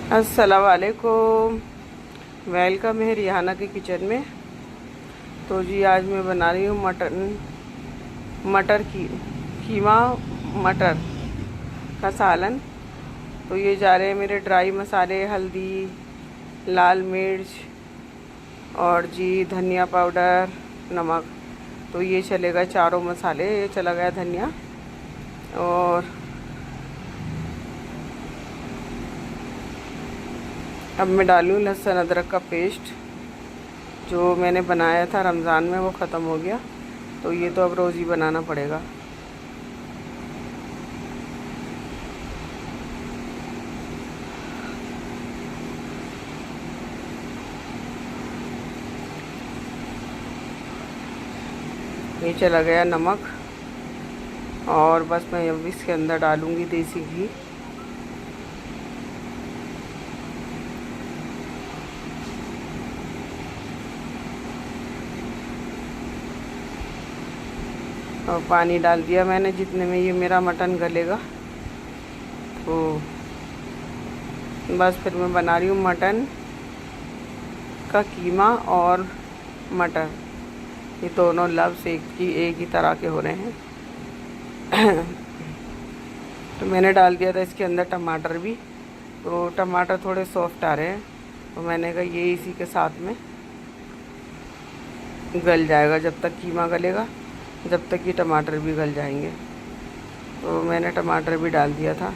अस्सलाम वालेकुम। वेलकम है रिहाना के किचन में। तो जी आज मैं बना रही हूँ मटर की कीमा मटर का सालन। तो ये जा रहे हैं मेरे ड्राई मसाले, हल्दी, लाल मिर्च और जी धनिया पाउडर, नमक। तो ये चलेगा चारों मसाले, ये चला गया धनिया। और अब मैं डालूँ लहसुन अदरक का पेस्ट जो मैंने बनाया था रमज़ान में, वो ख़त्म हो गया। तो ये तो अब रोज़ ही बनाना पड़ेगा। ये चला गया नमक। और बस मैं अब इसके अंदर डालूँगी देसी घी। और पानी डाल दिया मैंने जितने में ये मेरा मटन गलेगा। तो बस फिर मैं बना रही हूँ मटन का कीमा और मटर, ये दोनों लफ्ज़ एक ही तरह के हो रहे हैं। तो मैंने डाल दिया था इसके अंदर टमाटर भी। तो टमाटर थोड़े सॉफ्ट आ रहे हैं, तो मैंने कहा ये इसी के साथ में गल जाएगा। जब तक कीमा गलेगा जब तक ये टमाटर भी गल जाएंगे। तो मैंने टमाटर भी डाल दिया था।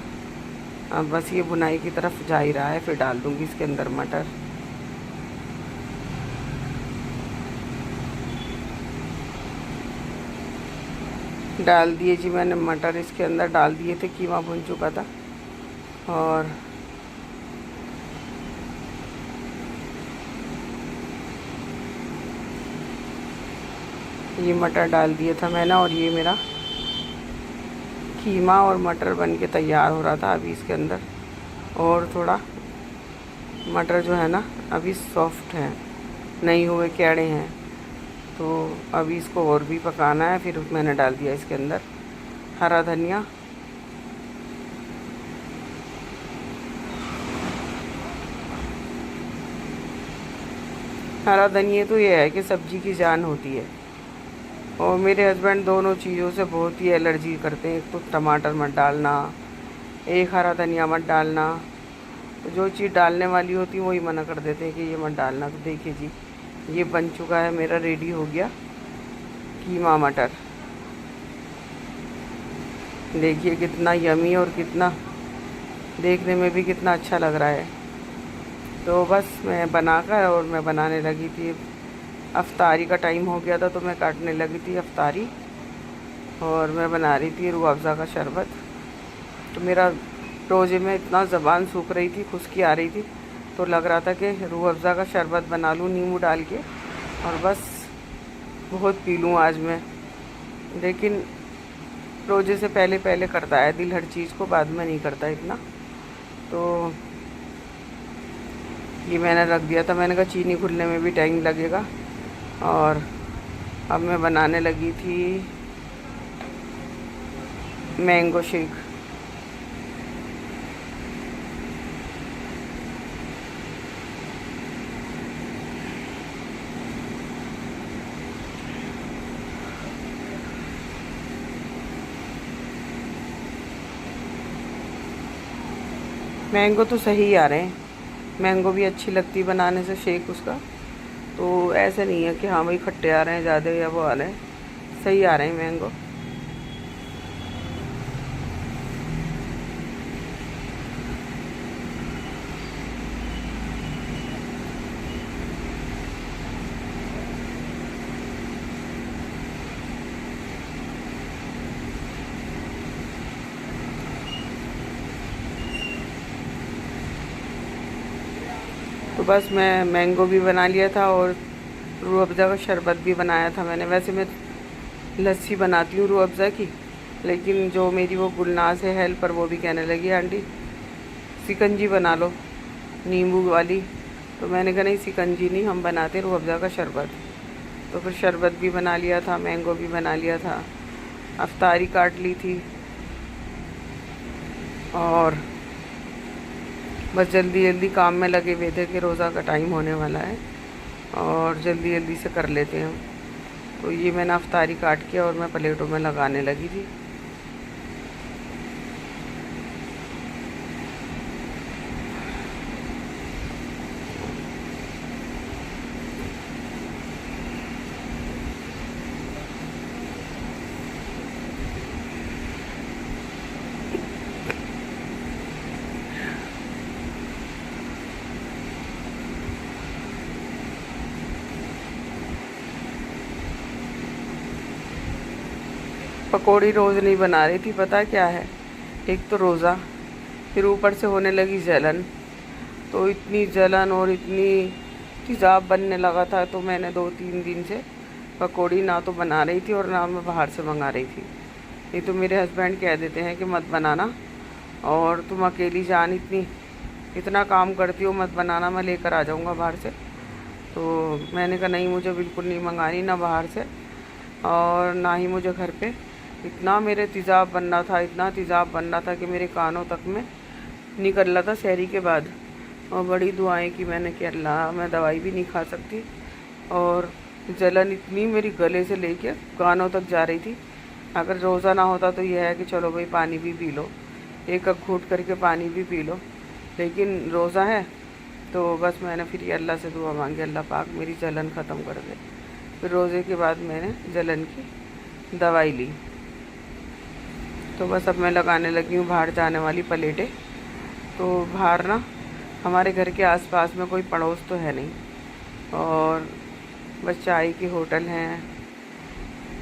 अब बस ये बुनाई की तरफ जा ही रहा है, फिर डाल दूँगी इसके अंदर मटर। डाल दिए जी मैंने मटर, इसके अंदर डाल दिए थे, कीमा भुन चुका था। और ये मटर डाल दिया था मैंने, और ये मेरा कीमा और मटर बन के तैयार हो रहा था। अभी इसके अंदर और थोड़ा मटर जो है ना अभी सॉफ्ट है, नहीं हुए कैड़े हैं। तो अभी इसको और भी पकाना है। फिर मैंने डाल दिया इसके अंदर हरा धनिया, हरा धनिया तो ये है कि सब्ज़ी की जान होती है। और मेरे हस्बैंड दोनों चीज़ों से बहुत ही एलर्जी करते हैं। एक तो टमाटर मत डालना, एक हरा धनिया मत डालना। तो जो चीज़ डालने वाली होती है वही मना कर देते हैं कि ये मत डालना। तो देखिए जी ये बन चुका है मेरा, रेडी हो गया कीमा मटर। देखिए कितना यमी और कितना देखने में भी कितना अच्छा लग रहा है। तो बस मैं बनाकर और मैं बनाने लगी थी। अफ्तारी का टाइम हो गया था तो मैं काटने लगी थी अफ्तारी। और मैं बना रही थी रूह अफ़ज़ा का शरबत। तो मेरा रोज़े में इतना ज़बान सूख रही थी, खुश्की आ रही थी, तो लग रहा था कि रूह अफ़ज़ा का शरबत बना लूँ नींबू डाल के, और बस बहुत पी लूँ आज मैं। लेकिन रोज़े से पहले पहले करता है दिल हर चीज़ को, बाद में नहीं करता इतना। तो ये मैंने रख दिया था। मैंने कहा चीनी घुलने में भी टाइम लगेगा। और अब मैं बनाने लगी थी मैंगो शेक। मैंगो तो सही आ रहे हैं, मैंगो भी अच्छी लगती बनाने से शेक उसका। तो ऐसे नहीं है कि हाँ भाई खट्टे आ रहे हैं ज़्यादा या वो आ रहे हैं, सही आ रहे हैं मैंगो। तो बस मैं मैंगो भी बना लिया था और रूह अफ़ज़ा का शरबत भी बनाया था मैंने। वैसे मैं लस्सी बनाती हूँ रूह अफ़ज़ा की, लेकिन जो मेरी वो गुलनाज़ है हेल्पर, वो भी कहने लगी आंटी शिकंजी बना लो नींबू वाली। तो मैंने कहा नहीं शिकंजी नहीं, हम बनाते रूह अफ़ज़ा का शरबत। तो फिर शरबत भी बना लिया था, मैंगो भी बना लिया था, अफ्तारी काट ली थी। और बस जल्दी जल्दी काम में लगे हुए थे कि रोज़ा का टाइम होने वाला है और जल्दी जल्दी से कर लेते हैं हम। तो ये मैंने अफ्तारी काट के और मैं प्लेटों में लगाने लगी थी। पकौड़ी रोज़ नहीं बना रही थी, पता क्या है, एक तो रोज़ा, फिर ऊपर से होने लगी जलन। तो इतनी जलन और इतनी तेज़ाब बनने लगा था, तो मैंने 2-3 दिन से पकौड़ी ना तो बना रही थी और ना मैं बाहर से मंगा रही थी। नहीं तो मेरे हस्बैंड कह देते हैं कि मत बनाना, और तुम अकेली जान इतना काम करती हो, मत बनाना, मैं लेकर आ जाऊँगा बाहर से। तो मैंने कहा नहीं, मुझे बिल्कुल नहीं मंगानी, ना बाहर से और ना ही मुझे घर पे। इतना मेरे तेज़ाब बनना था, इतना तेज़ाब बनना था कि मेरे कानों तक में निकल रहा था शहरी के बाद। और बड़ी दुआएं की मैंने कि अल्लाह, मैं दवाई भी नहीं खा सकती और जलन इतनी मेरी गले से लेके कानों तक जा रही थी। अगर रोज़ा ना होता तो यह है कि चलो भाई पानी भी पी लो, एक घूंट करके पानी भी पी लो, लेकिन रोज़ा है तो बस मैंने फिर ये अल्लाह से दुआ मांगी, अल्लाह पाक मेरी जलन ख़त्म कर दे। फिर रोज़े के बाद मैंने जलन की दवाई ली। तो बस अब मैं लगाने लगी हूँ बाहर जाने वाली प्लेटें। तो बाहर ना हमारे घर के आसपास में कोई पड़ोस तो है नहीं, और बस चाय के होटल हैं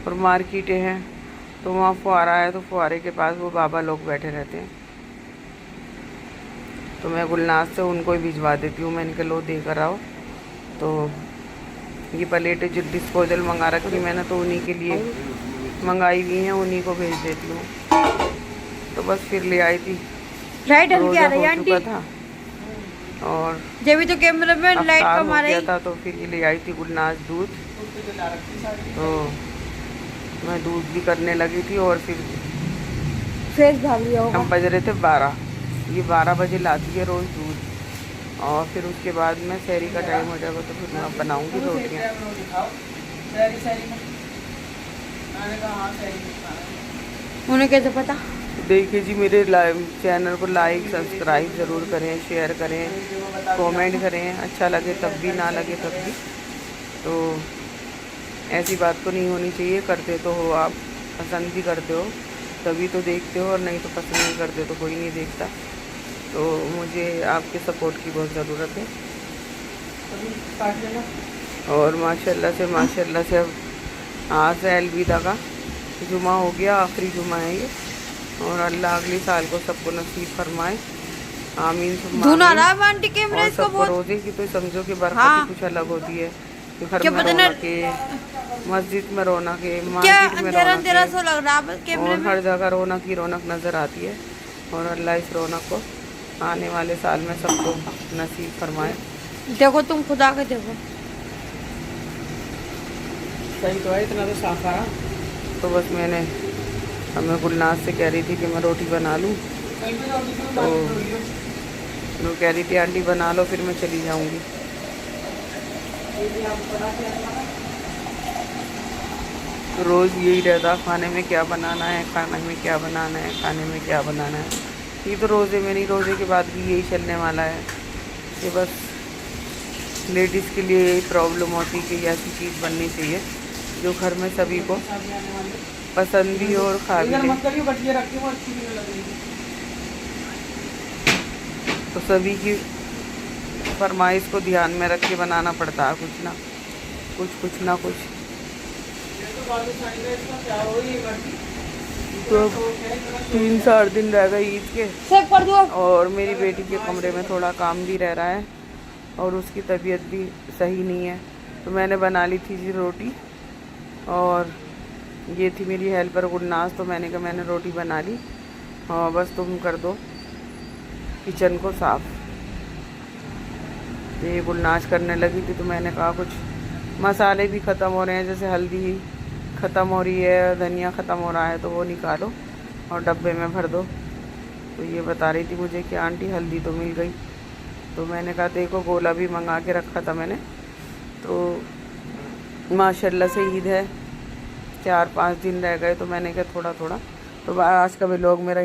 और मार्केटें हैं। तो वहाँ फुहारा है, तो फुहारे के पास वो बाबा लोग बैठे रहते हैं। तो मैं गुलनाज से उनको ही भिजवा देती हूँ, मैंने कहा लो दे कर आओ। तो ये प्लेटें जो डिस्पोजल मंगा रखी मैंने, तो उन्हीं के लिए मंगाई हुई हैं, उन्हीं को भेज देती हूँ। तो बस फिर ले आई थी, लाइट हल्की आ रही है आंटी था और जब भी तो कैमरे में लाइट कम आ रही था। तो फिर ये ले आई थी गुलनाज दूध। तो मैं दूध भी करने लगी थी और फिर भाग लिया होगा। हम बज रहे थे 12, ये 12 बजे लाती है रोज़ दूध। और फिर उसके बाद में शहरी का टाइम हो जाएगा तो फिर मैं बनाऊंगी रोटियाँ। उन्हें कैसे पता? देखिए जी, मेरे चैनल को लाइक सब्सक्राइब ज़रूर करें, शेयर करें, कमेंट करें, अच्छा लगे तब भी, ना लगे तब भी। तो ऐसी बात तो नहीं होनी चाहिए, करते तो हो आप, पसंद भी करते हो तभी तो देखते हो, और नहीं तो पसंद नहीं करते तो कोई नहीं देखता। तो मुझे आपके सपोर्ट की बहुत ज़रूरत है। और माशाल्लाह से अब आज है अलविदा का जुमा हो गया, आखिरी जुमा है ये, और अल्लाह अगले साल को सबको नसीब फरमाए, आमीन सुम्मा आमीन। और सबको रोजे की तो समझो कि बरकत कुछ अलग होती है। घर में रौनक है, मस्जिद में रौनक है, मार्केट में रौनक है, और हर जगह रौनक ही रौनक नज़र आती है। और अल्लाह इस रौनक को आने वाले साल में सबको नसीब फरमाए। देखो तुम खुदा के देखो, सही तो है, इतना तो साफ आ रहा। तो बस मैं गुलनाज से कह रही थी कि मैं रोटी बना लूँ, तो वो कह रही थी आंटी बना लो, फिर मैं चली जाऊँगी। तो रोज़ यही रहता, खाने में क्या बनाना है, खाने में क्या बनाना है, खाने में क्या बनाना है। ये तो रोज़े में नहीं, रोज़े के बाद भी यही चलने वाला है। ये बस लेडीज़ के लिए यही प्रॉब्लम होती कि ऐसी चीज़ बननी चाहिए जो घर में सभी को पसंद भी हो और खा भी ले। तो सभी की फरमाइश को ध्यान में रख के बनाना पड़ता है, कुछ ना कुछ। तो 3-4 दिन रह गए ईद के, और मेरी बेटी के कमरे में थोड़ा काम भी रह रहा है और उसकी तबीयत भी सही नहीं है। तो मैंने बना ली थी जी रोटी, और ये थी मेरी हेल्पर गुलनाज। तो मैंने कहा मैंने रोटी बना ली, हाँ बस तुम कर दो किचन को साफ़। ये गुलनाज करने लगी थी, तो मैंने कहा कुछ मसाले भी ख़त्म हो रहे हैं, जैसे हल्दी ख़त्म हो रही है, धनिया ख़त्म हो रहा है, तो वो निकालो और डब्बे में भर दो। तो ये बता रही थी मुझे कि आंटी हल्दी तो मिल गई, तो मैंने कहा देखो गोला भी मंगा के रखा था मैंने। तो माशाल्लाह से ईद है, 4-5 दिन रह गए, तो मैंने कहा थोड़ा थोड़ा। तो आज का व्लॉग मेरा